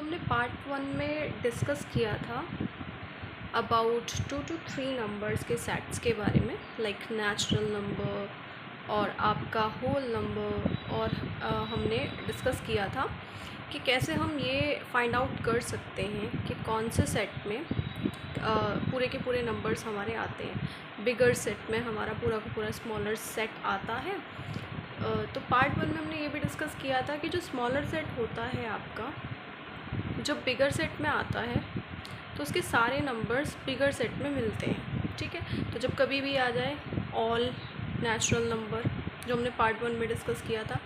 हमने पार्ट 1 में डिस्कस किया था अबाउट 2 to 3 नंबर्स के सेट्स के बारे में, लाइक नेचुरल नंबर और आपका होल नंबर। और हमने डिस्कस किया था कि कैसे हम ये फाइंड आउट कर सकते हैं कि कौन से सेट में पूरे के पूरे नंबर्स हमारे आते हैं। बिगर सेट में हमारा पूरा का पूरा स्मॉलर सेट आता है। तो पार्ट 1 में हमने ये भी डिस्कस किया था कि जो स्मॉलर सेट होता है आपका, जब बिगर सेट में आता है तो उसके सारे नंबर्स बिगर सेट में मिलते हैं। ठीक है, तो जब कभी भी आ जाए ऑल नेचुरल नंबर, जो हमने पार्ट 1 में डिस्कस किया था,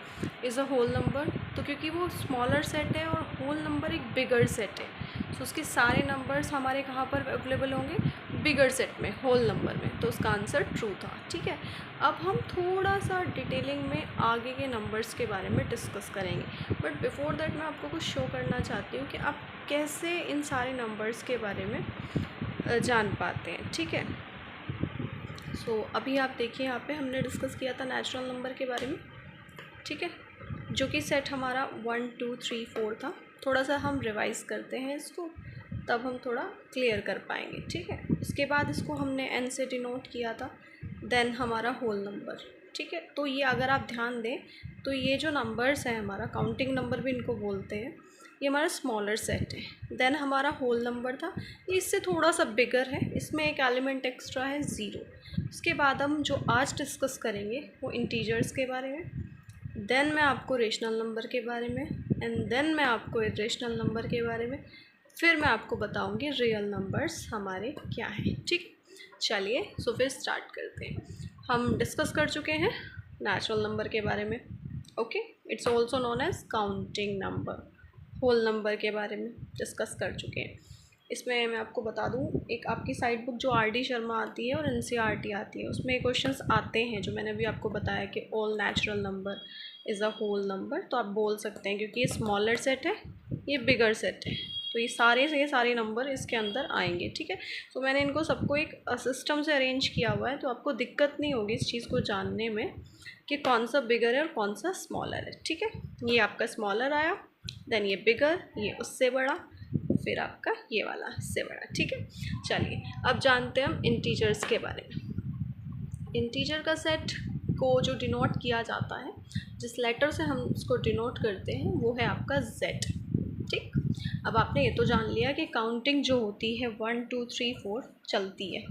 इज़ अ होल नंबर, तो क्योंकि वो स्मॉलर सेट है और होल नंबर एक बिगर सेट है, तो उसके सारे नंबर्स हमारे कहाँ पर अवेलेबल होंगे? बिगर सेट में, होल नंबर में। तो उसका आंसर ट्रू था। ठीक है, अब हम थोड़ा सा डिटेलिंग में आगे के नंबर्स के बारे में डिस्कस करेंगे, बट बिफोर दैट मैं आपको कुछ शो करना चाहती हूँ कि आप कैसे इन सारे नंबर्स के बारे में जान पाते हैं। ठीक है, सो अभी आप देखिए, यहाँ पे हमने डिस्कस किया था नेचुरल नंबर के बारे में। ठीक है, जो कि सेट हमारा 1 2 3 4 था। थोड़ा सा हम रिवाइज करते हैं इसको, तब हम थोड़ा क्लियर कर पाएंगे। ठीक है, इसके बाद इसको हमने n से डिनोट किया था, देन हमारा होल नंबर। ठीक है, तो ये अगर आप ध्यान दें तो ये जो नंबर्स हैं, हमारा काउंटिंग नंबर भी इनको बोलते हैं, ये हमारा स्मॉलर सेट है। देन हमारा होल नंबर था, ये इससे थोड़ा सा बिगर है, इसमें एक एलिमेंट एक्स्ट्रा है, ज़ीरो। उसके बाद हम जो आज डिस्कस करेंगे वो इंटीजर्स के बारे में, देन मैं आपको रेशनल नंबर के बारे में, एंड देन मैं आपको इरेशनल नंबर के बारे में, फिर मैं आपको बताऊंगी रियल नंबर्स हमारे क्या हैं। ठीक, चलिए सो फिर स्टार्ट करते हैं। हम डिस्कस कर चुके हैं नेचुरल नंबर के बारे में। Okay, it's also known as counting number. Whole number के बारे में डिस्कस कर चुके हैं। इसमें मैं आपको बता दूं, एक आपकी साइड बुक जो RD शर्मा आती है और NCERT आती है, उसमें क्वेश्चंस आते हैं जो मैंने अभी आपको बताया कि all natural number is a whole number. तो आप बोल सकते हैं क्योंकि ये स्मॉलर सेट है, ये बिगर सेट है, तो ये सारे नंबर इसके अंदर आएंगे। ठीक है, तो मैंने इनको सबको एक सिस्टम से अरेंज किया हुआ है, तो आपको दिक्कत नहीं होगी इस चीज़ को जानने में कि कौन सा बिगर है और कौन सा स्मॉलर है। ठीक है, ये आपका स्मॉलर आया, देन ये बिगर, ये उससे बड़ा, फिर आपका ये वाला इससे बड़ा। ठीक है, चलिए अब जानते हैं हम इंटीजर्स के बारे में। इंटीजर का सेट को जो डिनोट किया जाता है, जिस लेटर से हम उसको डिनोट करते हैं, वो है आपका Z। ठीक, अब आपने ये तो जान लिया कि काउंटिंग जो होती है 1 2 3 4 चलती है,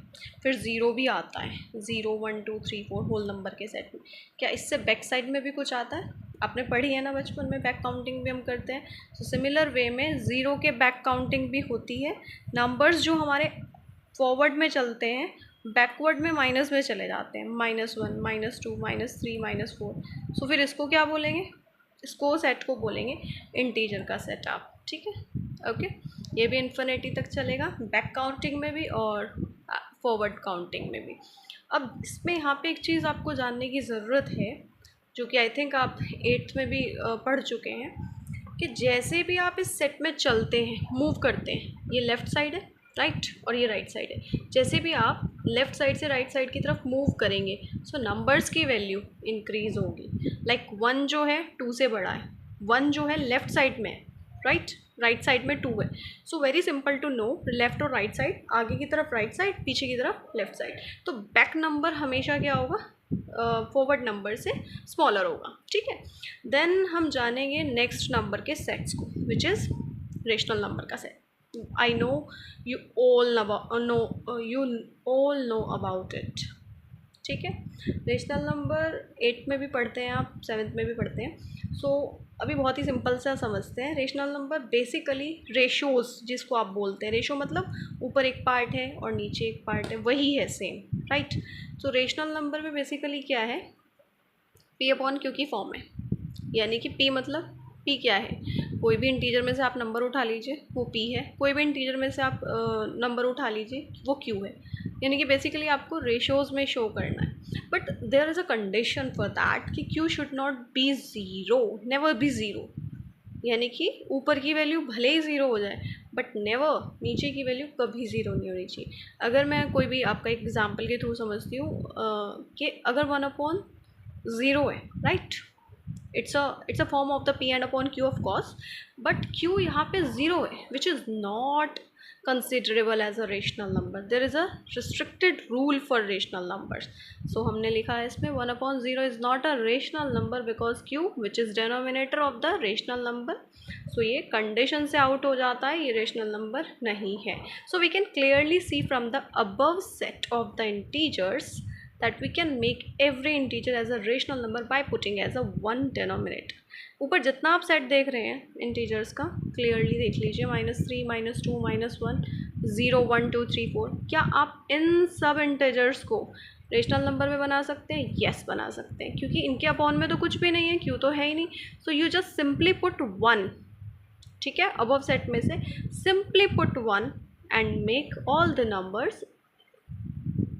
फिर ज़ीरो भी आता है, 0 1 2 3 4 होल नंबर के सेट में। क्या इससे बैक साइड में भी कुछ आता है? आपने पढ़ी है ना बचपन में, बैक काउंटिंग भी हम करते हैं। तो सिमिलर वे में ज़ीरो के बैक काउंटिंग भी होती है। नंबर्स जो हमारे फॉरवर्ड में चलते हैं, बैकवर्ड में माइनस में चले जाते हैं, -1 -2 -3 -4। सो फिर इसको क्या बोलेंगे? इसको सेट को बोलेंगे इंटीजर का सेट आप। ठीक है, ओके, ये भी इन्फिनिटी तक चलेगा, बैक काउंटिंग में भी और फॉरवर्ड काउंटिंग में भी। अब इसमें यहाँ पे एक चीज़ आपको जानने की ज़रूरत है, जो कि आई थिंक आप 8th में भी पढ़ चुके हैं, कि जैसे भी आप इस सेट में चलते हैं, मूव करते हैं, ये लेफ़्ट साइड है, राइट, और ये राइट साइड है, जैसे भी आप लेफ़्ट साइड से राइट साइड की तरफ मूव करेंगे, सो नंबर्स की वैल्यू इंक्रीज़ होगी। लाइक 1 जो है 2 से बड़ा है, 1 जो है लेफ़्ट साइड में है, राइट साइड में 2 है। So very simple to know, left और राइट साइड, आगे की तरफ राइट साइड, पीछे की तरफ लेफ़्ट साइड। तो बैक नंबर हमेशा क्या होगा? फॉरवर्ड नंबर से स्मॉलर होगा। ठीक है, देन हम जानेंगे नेक्स्ट नंबर के सेट्स को, विच इज़ रेशनल नंबर का set. I know you all know about it. ठीक है, रेशनल नंबर 8 में भी पढ़ते हैं आप, 7th में भी पढ़ते हैं। सो अभी बहुत ही सिंपल सा समझते हैं। रेशनल नंबर बेसिकली रेशोज़, जिसको आप बोलते हैं, रेशो मतलब ऊपर एक पार्ट है और नीचे एक पार्ट है, वही है सेम, राइट। तो रेशनल नंबर में बेसिकली क्या है? P/Q की फॉर्म है, यानी कि P मतलब P क्या है? कोई भी इंटीजर में से आप नंबर उठा लीजिए, वो P है। कोई भी इंटीजर में से आप नंबर उठा लीजिए, वो Q है। यानी कि बेसिकली आपको रेशोज़ में शो करना है, but there is a condition for that कि Q should not be zero, never be zero. यानी कि ऊपर की वैल्यू भले ही ज़ीरो हो जाए, बट नेवर नीचे की वैल्यू कभी ज़ीरो नहीं होनी चाहिए। अगर मैं कोई भी आपका एग्जाम्पल के थ्रू समझती हूँ कि अगर 1/0 है, right, it's a form of the p and upon q of course, but q यहाँ पे ज़ीरो है which is not considerable as a rational number. There is a restricted rule for rational numbers. So हमने लिखा है इसमें 1/0 is not a rational number because q which is denominator of the rational number. So ये condition से out हो जाता है, ये रेशनल नंबर नहीं है. So we can clearly see from the above set of the integers that we can make every integer as a rational number by putting as a one denominator. ऊपर जितना आप set देख रहे हैं integers का clearly देख लीजिए, -3, -2, -1, 0, 1, 2, 3, 4. क्या आप इन सब इंटीजर्स को रेशनल नंबर में बना सकते हैं? यस बना सकते हैं, क्योंकि इनके अपॉन में तो कुछ भी नहीं है, क्यों तो है ही नहीं. So you just simply put 1. ठीक है, अबव सेट में से simply put 1 and make all the numbers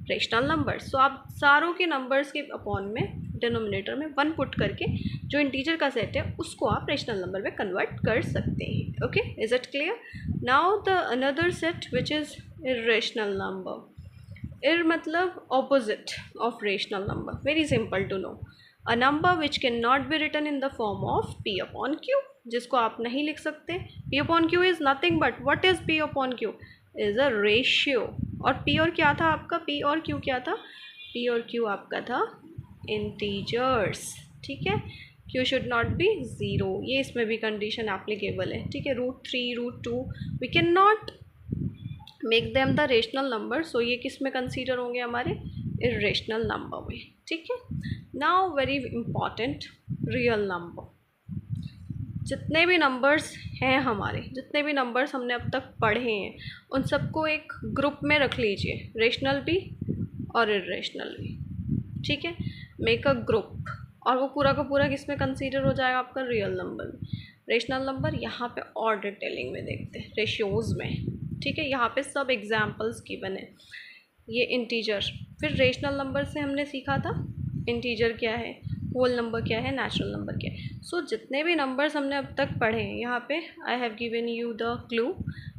rational numbers. So आप सारों के नंबर्स के अपॉन में डिनोमिनेटर में 1 पुट करके जो इंटीजर का सेट है उसको आप रेशनल नंबर में कन्वर्ट कर सकते हैं. Okay, is it clear? Now the another set which is irrational number. Ir मतलब opposite of rational number. Very simple to know. A number which can not be written in the form of p upon q, जिसको आप नहीं लिख सकते. P upon q is nothing but what is p upon q? Is a ratio. और p और क्या था आपका? पी और क्यू क्या था? पी और क्यू आपका था इंटीजर्स. ठीक है, Q should not be zero. ये इसमें भी कंडीशन एप्लीकेबल है. ठीक है, √3, √2 we can not make them the rational number. So ये किस में कंसीडर होंगे? हमारे इर्रेशनल नंबर में. ठीक है, now very important, real number. जितने भी नंबर्स हैं हमारे, जितने भी नंबर्स हमने अब तक पढ़े हैं, उन सबको एक ग्रुप में रख लीजिए, रेशनल भी और इर्रेशनल भी. ठीक है, मेक अ ग्रुप. और वो पूरा का पूरा किस में कंसीडर हो जाएगा? आपका रियल नंबर में. रेशनल नंबर यहाँ पे और डिटेलिंग में देखते हैं, रेशियोज़ में. ठीक है, यहाँ पे सब एग्जाम्पल्स की बने. ये इंटीजर, फिर रेशनल नंबर से हमने सीखा था इंटीजर क्या है, होल नंबर क्या है, नेचुरल नंबर क्या है. सो जितने भी नंबर्स हमने अब तक पढ़े हैं, यहाँ पे I have given you the clue.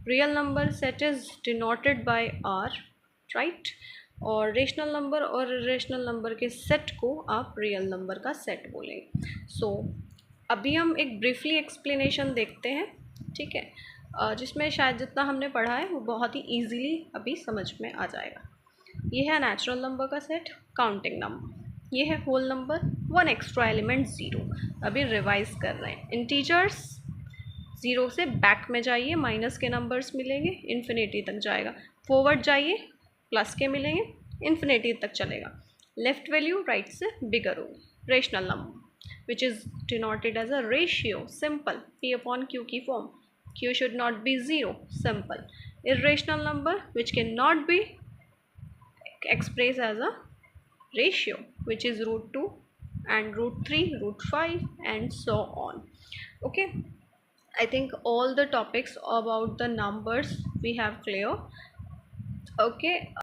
Real number set is denoted by R, right. और रेशनल नंबर और इर्रेशनल नंबर के सेट को आप रियल नंबर का सेट बोलेंगे. सो अभी हम एक ब्रीफली एक्सप्लेनेशन देखते हैं. ठीक है, जिसमें शायद जितना हमने पढ़ा है वो बहुत ही ईजीली अभी समझ में आ जाएगा. ये है नेचुरल नंबर का सेट, काउंटिंग नंबर. ये है होल नंबर, 1 एक्स्ट्रा एलिमेंट 0. अभी रिवाइज कर रहे हैं. इंटीजर्स 0 से बैक में जाइए, माइनस के नंबर्स मिलेंगे, इन्फिनिटी तक जाएगा. फॉरवर्ड जाइए, प्लस के मिलेंगे, इन्फिनिटी तक चलेगा. लेफ्ट वैल्यू राइट से बिगर होगी. Rational number which is denoted as a ratio, simple, p upon q की फॉर्म. Q should not be 0, simple. Irrational number which can not be expressed as a ratio, which is √2 and √3, √5 and so on. Okay, I think all the topics about the numbers we have clear. Okay.